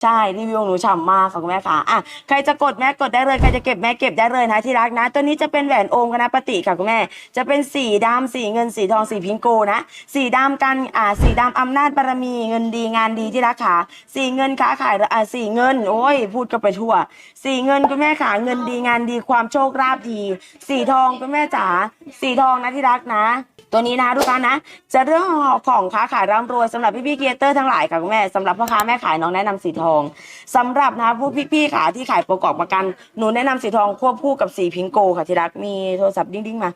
ใช่รีวิวของหนูฉ่ำมากค่ะคุณแม่ค่ะอ่ะใครจะกดแม่กดได้เลยใครจะเก็บแม่เก็บได้เลยนะที่รักนะตัวนี้จะเป็นแหวนโอมคณปฏิค่ะคุณแม่จะเป็นสีดำสีเงินสีทองสีพิงโกนะสีดำกันสีดำอำนาจบารมีเงินดีงานดีที่รักค่ะสีเงินค้าขายสีเงินโอ้ยพูดก็ไปทั่วสีเงินคุณแม่ค่ะเงินดีงานดีความโชคลาภดีสีทองคุณแม่จ๋าสีทองนะที่รักนะตัวนี้นะทุกท่านนะจะเรื่องของค้าขายร่ำรวยสำหรับพี่ๆครีเอเตอร์ทั้งหลายค่ะคุณแม่สำหรับพ่อค้าแม่ขายน้องแนะนำสีทองสำหรับนะผู้พี่ๆขาที่ขายประกอบประกันหนูแนะนำสีทองควบคู่กับสีพิงโกค่ะที่รักมีโทรศัพท์ดิ้งๆมา